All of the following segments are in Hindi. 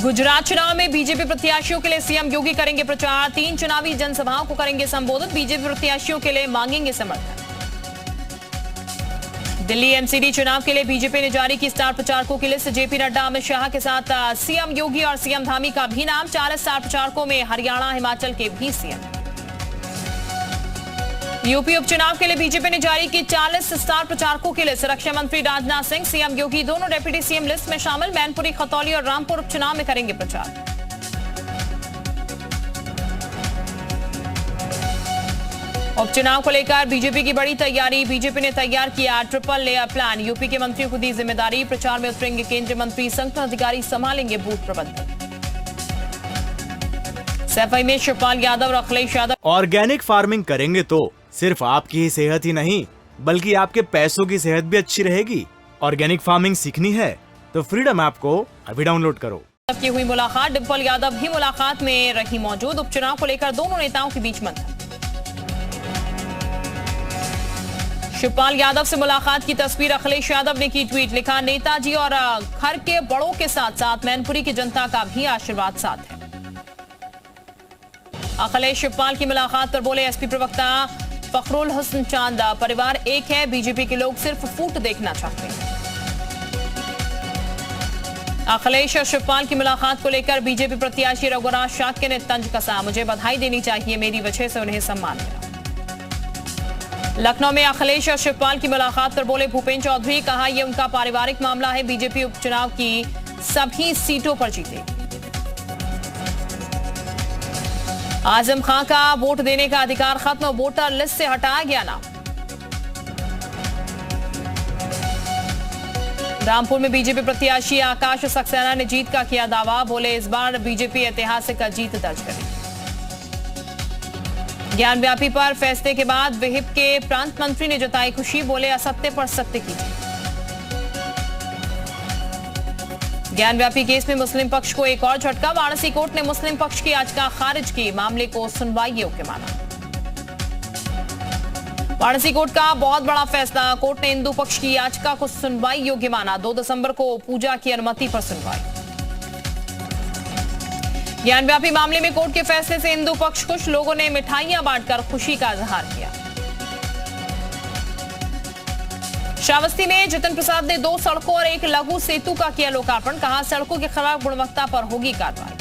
गुजरात चुनाव में बीजेपी प्रत्याशियों के लिए सीएम योगी करेंगे प्रचार। 3 चुनावी जनसभाओं को करेंगे संबोधित। बीजेपी प्रत्याशियों के लिए मांगेंगे समर्थन। दिल्ली एमसीडी चुनाव के लिए बीजेपी ने जारी की स्टार प्रचारकों की लिस्ट। जेपी नड्डा, अमित शाह के साथ सीएम योगी और सीएम धामी का भी नाम। 40 स्टार प्रचारकों में हरियाणा, हिमाचल के भी सीएम। यूपी उपचुनाव के लिए बीजेपी ने जारी की 40 स्टार प्रचारकों की लिस्ट। रक्षा मंत्री राजनाथ सिंह, सीएम योगी दोनों डिप्टी सीएम लिस्ट में शामिल। मैनपुरी, खतौली और रामपुर उपचुनाव में करेंगे प्रचार। उपचुनाव को लेकर बीजेपी की बड़ी तैयारी। बीजेपी ने तैयार किया ट्रिपल लेयर प्लान। यूपी के मंत्रियों को दी जिम्मेदारी। प्रचार में उतरेंगे केंद्रीय मंत्री। संगठन अधिकारी संभालेंगे बूथ प्रबंधन। सफाई में शिवपाल यादव और अखिलेश यादव। ऑर्गेनिक फार्मिंग करेंगे तो सिर्फ आपकी ही सेहत ही नहीं बल्कि आपके पैसों की सेहत भी अच्छी रहेगी। ऑर्गेनिक फार्मिंग सीखनी है तो फ्रीडम ऐप को अभी डाउनलोड करो। की हुई मुलाकात। डिम्पल यादव भी मुलाकात में रही मौजूद। उपचुनाव को लेकर दोनों नेताओं के बीच मंथन। शिवपाल यादव से मुलाकात की तस्वीर अखिलेश यादव ने की ट्वीट। लिखा, नेताजी और घर के बड़ों के साथ साथ मैनपुरी की जनता का भी आशीर्वाद साथ है। अखिलेश शिवपाल की मुलाकात पर बोले एसपी प्रवक्ता फखरुल हसन चांद, परिवार एक है, बीजेपी के लोग सिर्फ फूट देखना चाहते हैं। अखिलेश और शिवपाल की मुलाकात को लेकर बीजेपी प्रत्याशी रघुराज शाक्य ने तंज कसा। मुझे बधाई देनी चाहिए, मेरी वजह से उन्हें सम्मान मिला। लखनऊ में अखिलेश और शिवपाल की मुलाकात पर बोले भूपेंद्र चौधरी, कहा यह उनका पारिवारिक मामला है। बीजेपी उपचुनाव की सभी सीटों पर जीते। आजम खां का वोट देने का अधिकार खत्म, वोटर लिस्ट से हटाया गया नाम। रामपुर में बीजेपी प्रत्याशी आकाश सक्सेना ने जीत का किया दावा। बोले इस बार बीजेपी ऐतिहासिक जीत दर्ज करेगी। ज्ञानव्यापी पर फैसले के बाद विहिप के प्रांत मंत्री ने जताई खुशी। बोले असत्य पर सत्य कीजिए। ज्ञानव्यापी केस में मुस्लिम पक्ष को एक और झटका। वाराणसी कोर्ट ने मुस्लिम पक्ष की याचिका खारिज की। मामले को सुनवाई योग्य माना। वाराणसी कोर्ट का बहुत बड़ा फैसला। कोर्ट ने हिंदू पक्ष की याचिका को सुनवाई योग्य माना। 2 दिसंबर को पूजा की अनुमति पर सुनवाई। ज्ञानव्यापी मामले में कोर्ट के फैसले से हिंदू पक्ष खुश। लोगों ने मिठाइयां बांटकर खुशी का इजहार किया। श्रावस्ती में जितिन प्रसाद ने 2 सड़कों और 1 लघु सेतु का किया लोकार्पण। कहा सड़कों की खराब गुणवत्ता पर होगी कार्रवाई।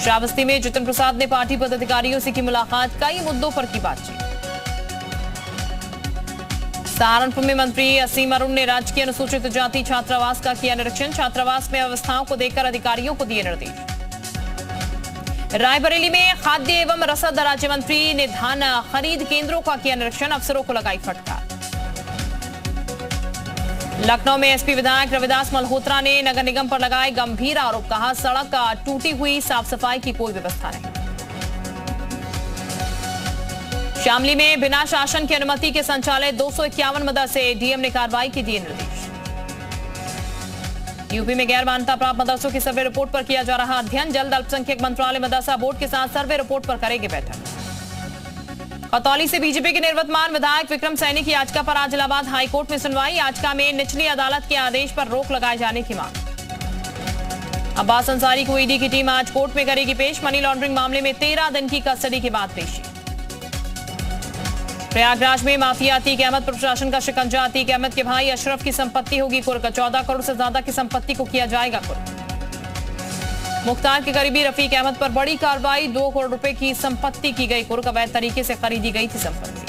श्रावस्ती में जितिन प्रसाद ने पार्टी पदाधिकारियों से की मुलाकात। कई मुद्दों पर की बातचीत। सहारनपुर में मंत्री असीम अरुण ने राजकीय अनुसूचित जाति छात्रावास का किया निरीक्षण। छात्रावास में व्यवस्थाओं को देखकर अधिकारियों को दिए निर्देश। रायबरेली में खाद्य एवं रसद राज्य मंत्री ने धान खरीद केंद्रों का किया निरीक्षण। अफसरों को लगाई फटकार। लखनऊ में एसपी विधायक रविदास मल्होत्रा ने नगर निगम पर लगाए गंभीर आरोप। कहा सड़क टूटी हुई, साफ सफाई की कोई व्यवस्था नहीं। शामली में बिना शासन की अनुमति के संचालित 251 मदरसे, डीएम ने कार्रवाई की दिए निर्देश। यूपी में गैर मान्यता प्राप्त मदरसों की सर्वे रिपोर्ट पर किया जा रहा अध्ययन। जल्द अल्पसंख्यक मंत्रालय मदरसा बोर्ड के साथ सर्वे रिपोर्ट पर करेगी बैठक। खतौली से बीजेपी के निवर्तमान विधायक विक्रम सैनी की याचिका पर आज इलाहाबाद हाईकोर्ट में सुनवाई। याचिका में निचली अदालत के आदेश पर रोक लगाए जाने की मांग। अब्बास अंसारी को ईडी की टीम आज कोर्ट में करेगी पेश। मनी लॉन्ड्रिंग मामले में 13 दिन की कस्टडी के बाद पेशी। प्रयागराज में माफिया अतीक अहमद पर प्रशासन का शिकंजा। अतीक अहमद के भाई अशरफ की संपत्ति होगी कुर्क। 14 करोड़ से ज्यादा की संपत्ति को किया जाएगा कुर्क। मुख्तार के करीबी रफीक अहमद पर बड़ी कार्रवाई। 2 करोड़ रुपए की संपत्ति की गई कुर्क। अवैध तरीके से खरीदी गई थी संपत्ति।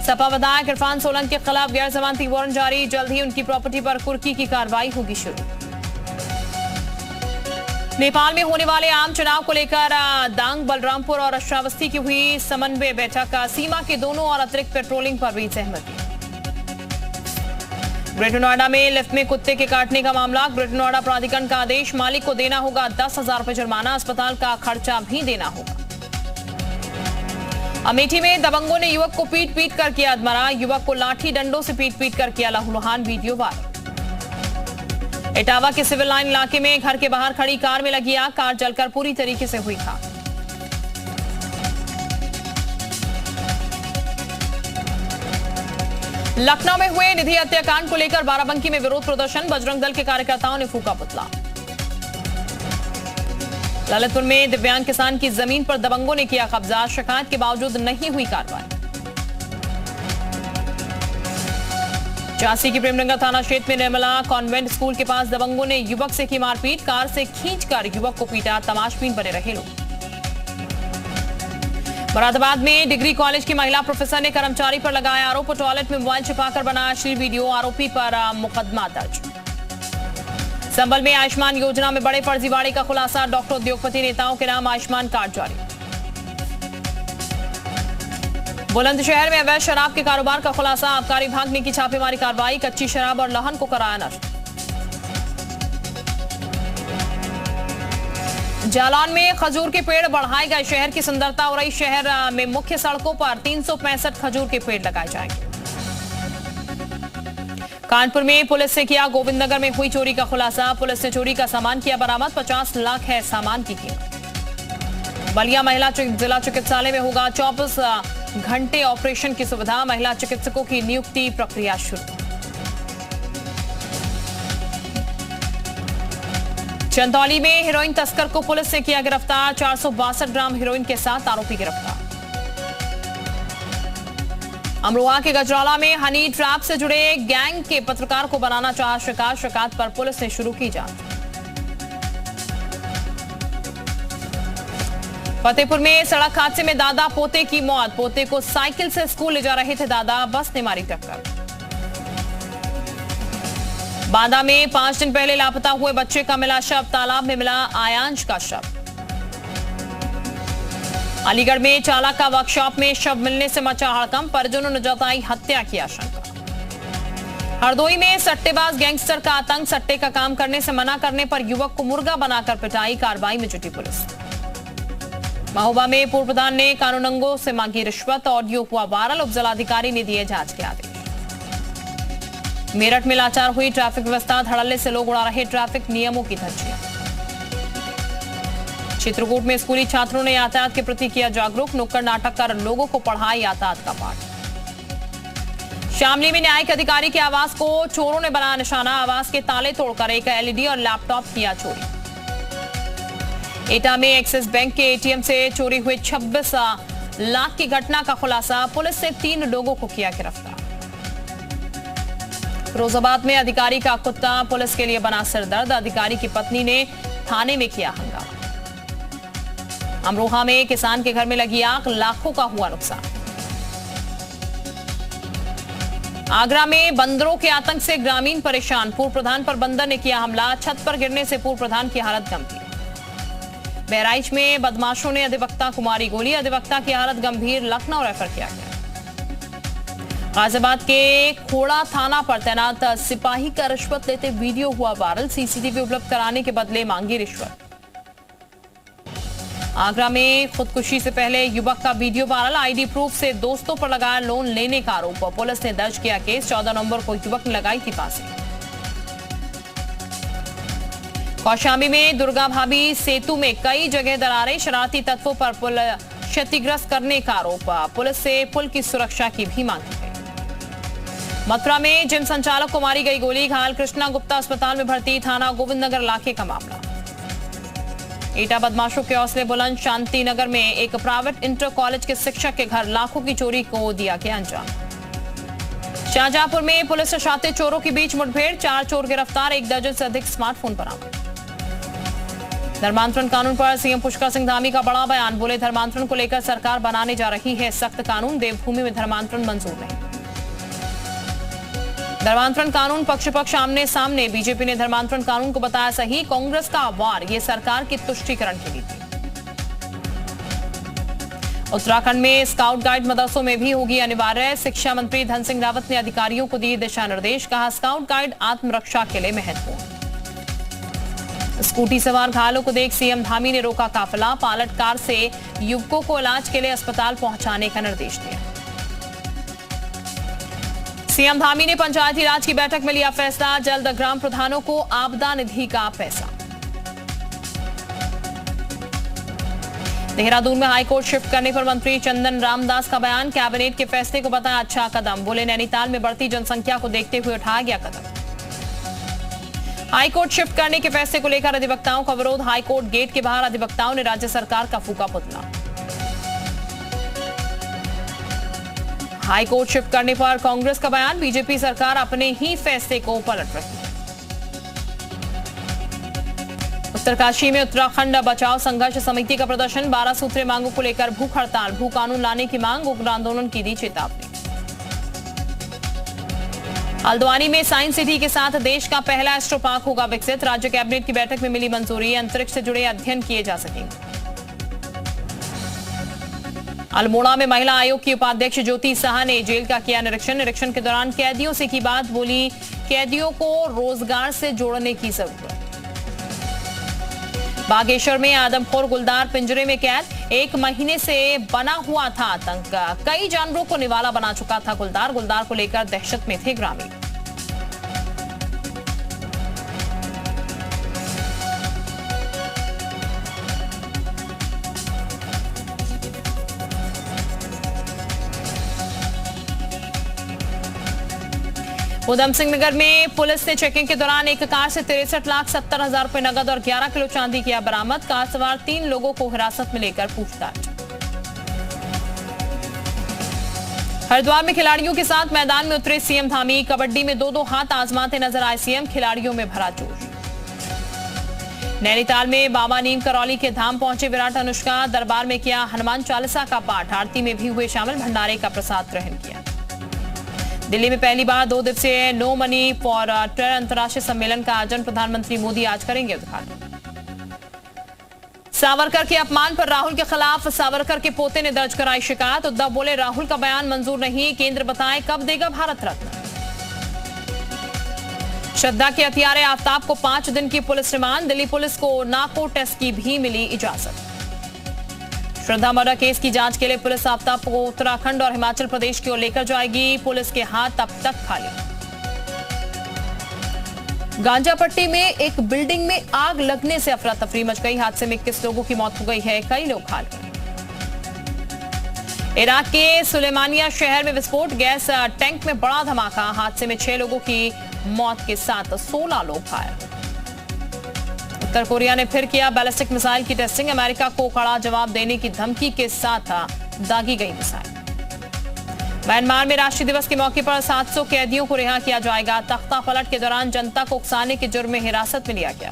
सपा विधायक इरफान सोलंकी के खिलाफ गैर जमानती वारंट जारी। जल्द ही उनकी प्रॉपर्टी पर कुर्की की कार्रवाई होगी शुरू। नेपाल में होने वाले आम चुनाव को लेकर दांग, बलरामपुर और श्रावस्ती की हुई समन्वय बैठक। सीमा के दोनों और अतिरिक्त पेट्रोलिंग पर भी सहमति। ग्रेटर नोएडा में लिफ्ट में कुत्ते के काटने का मामला। ग्रेटर नोएडा प्राधिकरण का आदेश। मालिक को देना होगा 10,000 रुपए जुर्माना। अस्पताल का खर्चा भी देना होगा। अमेठी में दबंगों ने युवक को पीट पीट कर किया अधमरा। युवक को लाठी डंडों से पीट पीट कर किया लहूलुहान। Video viral. इटावा के सिविल लाइन इलाके में घर के बाहर खड़ी कार में लगी आग। कार जलकर पूरी तरीके से हुई खाक। लखनऊ में हुए निधि हत्याकांड को लेकर बाराबंकी में विरोध प्रदर्शन, बजरंग दल के कार्यकर्ताओं ने फूका पुतला। ललितपुर में दिव्यांग किसान की जमीन पर दबंगों ने किया कब्जा, शिकायत के बावजूद नहीं हुई कार्रवाई। झांसी की प्रेमनगर थाना क्षेत्र में निर्मला कॉन्वेंट स्कूल के पास दबंगों ने युवक से की मारपीट, कार से खींचकर युवक को पीटा, तमाशबीन बने रहे लोग। मुरादाबाद में डिग्री कॉलेज की महिला प्रोफेसर ने कर्मचारी पर लगाया आरोप, टॉयलेट में मोबाइल छिपाकर बनाया अश्लील वीडियो, आरोपी पर मुकदमा दर्ज। संभल में आयुष्मान योजना में बड़े फर्जीवाड़े का खुलासा, डॉक्टर उद्योगपति नेताओं के नाम आयुष्मान कार्ड जारी। बुलंदशहर में अवैध शराब के कारोबार का खुलासा, आबकारी विभाग ने की छापेमारी कार्रवाई, कच्ची शराब और लहन को कराया नष्ट। जालौन में खजूर के पेड़ बढ़ाए गए, शहर की सुंदरता हो रही। शहर में मुख्य सड़कों पर 365 खजूर के पेड़ लगाए जाएंगे। कानपुर में पुलिस ने किया गोविंदनगर में हुई चोरी का खुलासा, पुलिस ने चोरी का सामान किया बरामद, 50 लाख है सामान की कीमत। बलिया महिला जिला चिकित्सालय में होगा 24 घंटे ऑपरेशन की सुविधा, महिला चिकित्सकों की नियुक्ति प्रक्रिया शुरू। चंदौली में हेरोइन तस्कर को पुलिस ने किया गिरफ्तार, 462 ग्राम हेरोइन के साथ आरोपी गिरफ्तार। अमरोहा के गजराला में हनी ट्रैप से जुड़े गैंग के पत्रकार को बनाना चाहा शिकायत पर पुलिस ने शुरू की जांच। फतेहपुर में सड़क हादसे में दादा पोते की मौत, पोते को साइकिल से स्कूल ले जा रहे थे दादा, बस ने मारी टक्कर। बांदा में 5 दिन पहले लापता हुए बच्चे का मिला शव, तालाब में मिला आयांश का शव। अलीगढ़ में चालक का वर्कशॉप में शव मिलने से मचा हड़कंप, परिजनों ने जताई हत्या की आशंका। हरदोई में सट्टेबाज गैंगस्टर का आतंक, सट्टे का काम करने से मना करने पर युवक को मुर्गा बनाकर पिटाई, कार्रवाई में जुटी पुलिस। महोबा में पूर्व प्रधान ने कानूनगों से मांगी रिश्वत, ऑडियो हुआ वायरल, उपजिलाधिकारी ने दिए जांच के आदेश। मेरठ में लाचार हुई ट्रैफिक व्यवस्था, धड़ल्ले से लोग उड़ा रहे ट्रैफिक नियमों की धज्जियां। चित्रकूट में स्कूली छात्रों ने यातायात के प्रति किया जागरूक, नुक्कड़ नाटक कर लोगों को पढ़ाया यातायात का पाठ। शामली में न्यायिक अधिकारी के आवास को चोरों ने बनाया निशाना, आवास के ताले तोड़कर एक एलईडी और लैपटॉप किया चोरी। एटा में एक्सिस बैंक के एटीएम से चोरी हुए 26 लाख की घटना का खुलासा, पुलिस ने 3 लोगों को किया गिरफ्तार। फिरोजाबाद में अधिकारी का कुत्ता पुलिस के लिए बना सिरदर्द, अधिकारी की पत्नी ने थाने में किया हंगामा। अमरोहा में किसान के घर में लगी आग, लाखों का हुआ नुकसान। आगरा में बंदरों के आतंक से ग्रामीण परेशान, पूर्व प्रधान पर बंदर ने किया हमला, छत पर गिरने से पूर्व प्रधान की हालत गंभीर। बहराइच में बदमाशों ने अधिवक्ता को मारी गोली, अधिवक्ता की हालत गंभीर, लखनऊ रेफर किया गया। गाजियाबाद के खोड़ा थाना पर तैनात सिपाही का रिश्वत लेते वीडियो हुआ वायरल, सीसीटीवी उपलब्ध कराने के बदले मांगी रिश्वत। आगरा में खुदकुशी से पहले युवक का वीडियो वायरल, आईडी प्रूफ से दोस्तों पर लगाया लोन लेने का आरोप, पुलिस ने दर्ज किया केस, 14 नवंबर को युवक ने लगाई थी फांसी। कौशाम्बी में दुर्गा भाभी सेतु में कई जगह दरारें, शरारती तत्वों पर पुल क्षतिग्रस्त करने का आरोप, पुलिस से पुल की सुरक्षा की भी मांग की गई। मथुरा में जिम संचालक को मारी गई गोली, घायल कृष्णा गुप्ता अस्पताल में भर्ती, थाना गोविंदनगर इलाके का मामला। एटा बदमाशों के हौसले बुलंद, शांति नगर में एक प्राइवेट इंटर कॉलेज के शिक्षक के घर लाखों की चोरी को दिया गया अंजाम। शाहजहांपुर में पुलिस और शातिर चोरों के बीच मुठभेड़, 4 चोर गिरफ्तार, 1 दर्जन से अधिक स्मार्टफोन बरामद। धर्मांतरण कानून पर सीएम पुष्कर सिंह धामी का बड़ा बयान, बोले धर्मांतरण को लेकर सरकार बनाने जा रही है सख्त कानून, देवभूमि में धर्मांतरण मंजूर नहीं। धर्मांतरण कानून पक्ष आमने सामने, बीजेपी ने धर्मांतरण कानून को बताया सही, कांग्रेस का वार, ये सरकार की तुष्टीकरण की नीति। उत्तराखंड में स्काउट गाइड मदरसों में भी होगी अनिवार्य, शिक्षा मंत्री धन सिंह रावत ने अधिकारियों को दिए दिशा निर्देश, कहा स्काउट गाइड आत्मरक्षा के लिए महत्वपूर्ण। स्कूटी सवार घायलों को देख सीएम धामी ने रोका काफिला, पायलट कार से युवकों को इलाज के लिए अस्पताल पहुंचाने का निर्देश दिया। सीएम धामी ने पंचायती राज की बैठक में लिया फैसला, जल्द ग्राम प्रधानों को आपदा निधि का पैसा। देहरादून में हाईकोर्ट शिफ्ट करने पर मंत्री चंदन रामदास का बयान, कैबिनेट के फैसले को बताया अच्छा कदम। बोले नैनीताल में बढ़ती जनसंख्या को देखते हुए उठाया गया कदम। हाईकोर्ट शिफ्ट करने के फैसले को लेकर अधिवक्ताओं का विरोध, हाईकोर्ट गेट के बाहर अधिवक्ताओं ने राज्य सरकार का फूका पुतला। हाईकोर्ट शिफ्ट करने पर कांग्रेस का बयान, बीजेपी सरकार अपने ही फैसले को पलट रही है। उत्तरकाशी में उत्तराखंड बचाओ संघर्ष समिति का प्रदर्शन, 12 सूत्रीय मांगों को लेकर भूख हड़ताल, भू कानून लाने की मांग, उग्र आंदोलन की दी चेतावनी। हल्द्वानी में साइंस सिटी के साथ देश का पहला एस्ट्रो पार्क होगा विकसित, राज्य कैबिनेट की बैठक में मिली मंजूरी, अंतरिक्ष से जुड़े अध्ययन किए जा सकेंगे। अल्मोड़ा में महिला आयोग की उपाध्यक्ष ज्योति साहा ने जेल का किया निरीक्षण के दौरान कैदियों से की बात, बोली कैदियों को रोजगार से जोड़ने की जरूरत। बागेश्वर में आदमखोर गुलदार पिंजरे में कैद, 1 महीने से बना हुआ था आतंक, कई जानवरों को निवाला बना चुका था गुलदार को लेकर दहशत में थे ग्रामीण। उधम सिंह नगर में पुलिस ने चेकिंग के दौरान एक कार से 63,70,000 रुपए नगद और 11 किलो चांदी किया बरामद, कार सवार 3 लोगों को हिरासत में लेकर पूछताछ। हरिद्वार में खिलाड़ियों के साथ मैदान में उतरे सीएम धामी, कबड्डी में 2-2 हाथ आजमाते नजर आए सीएम, खिलाड़ियों में भरा जोश। नैनीताल में बाबा नीम करौली के धाम पहुंचे विराट अनुष्का, दरबार में किया हनुमान चालीसा का पाठ, आरती में भी हुए शामिल, भंडारे का प्रसाद ग्रहण किया। दिल्ली में पहली बार 2 दिवसीय नो मनी फॉर टेरर अंतर्राष्ट्रीय सम्मेलन का आयोजन, प्रधानमंत्री मोदी आज करेंगे उद्घाटन। सावरकर के अपमान पर राहुल के खिलाफ सावरकर के पोते ने दर्ज कराई शिकायत, उद्धव बोले राहुल का बयान मंजूर नहीं, केंद्र बताए कब देगा भारत रत्न। श्रद्धा के हथियारे आफ्ताब को 5 दिन की पुलिस रिमांड, दिल्ली पुलिस को नार्को टेस्ट की भी मिली इजाजत। श्रद्धा मर्डर केस की जांच के लिए पुलिस आफ्ताब को उत्तराखंड और हिमाचल प्रदेश की ओर लेकर जाएगी, पुलिस के हाथ अब तक खाली। गांजापट्टी में एक बिल्डिंग में आग लगने से अफरा तफरी मच गई, हादसे में 21 लोगों की मौत हो गई है, कई लोग घायल हुए। इराक के सुलेमानिया शहर में विस्फोट, गैस टैंक में बड़ा धमाका, हादसे में 6 लोगों की मौत के साथ 16 लोग घायल। उत्तर कोरिया ने फिर किया बैलिस्टिक मिसाइल की टेस्टिंग, अमेरिका को कड़ा जवाब देने की धमकी के साथ दागी गई मिसाइल। म्यांमार में राष्ट्रीय दिवस के मौके पर 700 कैदियों को रिहा किया जाएगा, तख्ता पलट के दौरान जनता को उकसाने के जुर्म में हिरासत में लिया गया।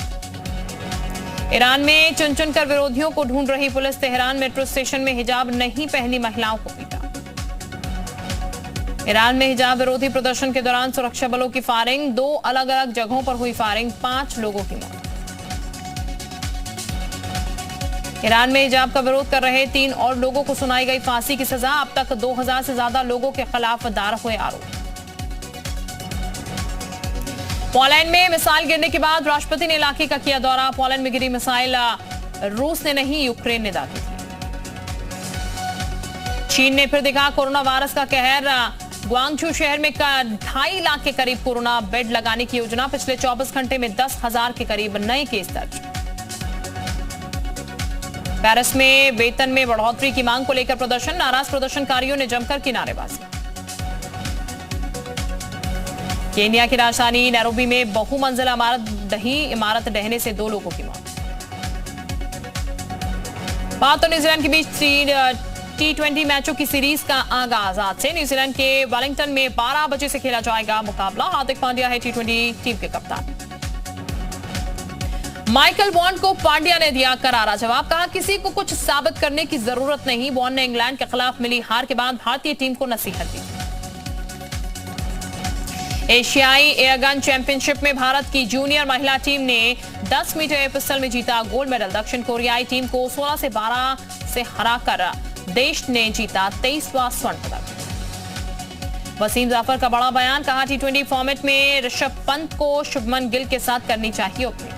ईरान में चुन चुनकर विरोधियों को ढूंढ रही पुलिस, तेहरान मेट्रो स्टेशन में हिजाब नहीं पहनी महिलाओं को पीटा। ईरान में हिजाब विरोधी प्रदर्शन के दौरान सुरक्षा बलों की फायरिंग, 2 अलग अलग जगहों पर हुई फायरिंग, 5 लोगों की मौत। ईरान में हिजाब का विरोध कर रहे 3 और लोगों को सुनाई गई फांसी की सजा, अब तक 2000 से ज्यादा लोगों के खिलाफ दायर हुए आरोप। पोलैंड में मिसाइल गिरने के बाद राष्ट्रपति ने इलाके का किया दौरा, पोलैंड में गिरी मिसाइल रूस ने नहीं यूक्रेन ने दागी थी। चीन ने फिर दिखा कोरोना वायरस का कहर, ग्वांगझू शहर में 2.5 लाख के करीब कोरोना बेड लगाने की योजना, पिछले 24 घंटे में 10,000 के करीब नए केस दर्ज। पेरिस में वेतन में बढ़ोतरी की मांग को लेकर प्रदर्शन, नाराज प्रदर्शनकारियों ने जमकर की नारेबाजी। केन्या की राजधानी नैरोबी में बहुमंजिला इमारत ढहने से 2 लोगों की मौत। भारत और न्यूजीलैंड के बीच T20 मैचों की सीरीज का आगाज आज से, न्यूजीलैंड के वेलिंगटन में 12 बजे से खेला जाएगा मुकाबला, हार्दिक पांड्या है T20 टीम के कप्तान। माइकल बॉन्ड को पांड्या ने दिया करारा जवाब, कहा किसी को कुछ साबित करने की जरूरत नहीं। बॉन्ड ने इंग्लैंड के खिलाफ मिली हार के बाद भारतीय टीम को नसीहत दी। एशियाई एयरगन चैंपियनशिप में भारत की जूनियर महिला टीम ने 10 मीटर एयर पिस्टल में जीता गोल्ड मेडल, दक्षिण कोरियाई टीम को 16 से 12 से हराकर देश ने जीता 23वां स्वर्ण पदक। वसीम जाफर का बड़ा बयान, कहा T20 फॉर्मेट में ऋषभ पंत को शुभमन गिल के साथ करनी चाहिए ओपनिंग।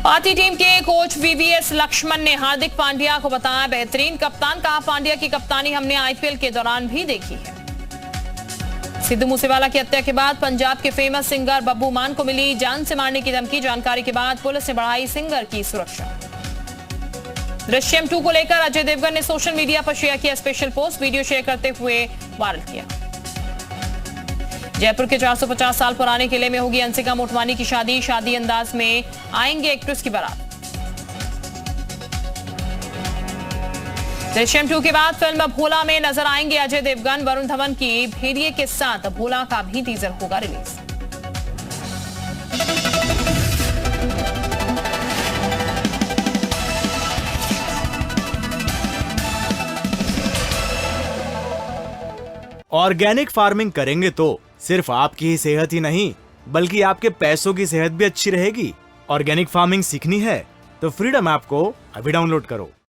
भारतीय टीम के कोच VVS लक्ष्मण ने हार्दिक पांड्या को बताया बेहतरीन कप्तान, कहा पांड्या की कप्तानी हमने IPL के दौरान भी देखी है। सिद्धू मूसेवाला की हत्या के बाद पंजाब के फेमस सिंगर बब्बू मान को मिली जान से मारने की धमकी, जानकारी के बाद पुलिस ने बढ़ाई सिंगर की सुरक्षा। दृश्यम 2 को लेकर अजय देवगन ने सोशल मीडिया पर शेयर किया स्पेशल पोस्ट। वीडियो शेयर करते हुए वायरल किया। जयपुर के 450 साल पुराने किले में होगी अंशिका मोटवानी की शादी। शादी अंदाज में आएंगे एक्ट्रेस की बारात। दृश्यम 2 के बाद फिल्म भोला में नजर आएंगे अजय देवगन। वरुण धवन की भेड़िए के साथ भोला का भी टीजर होगा रिलीज। ऑर्गेनिक फार्मिंग करेंगे तो सिर्फ आपकी ही सेहत ही नहीं बल्कि आपके पैसों की सेहत भी अच्छी रहेगी। ऑर्गेनिक फार्मिंग सीखनी है तो फ्रीडम ऐप को अभी डाउनलोड करो।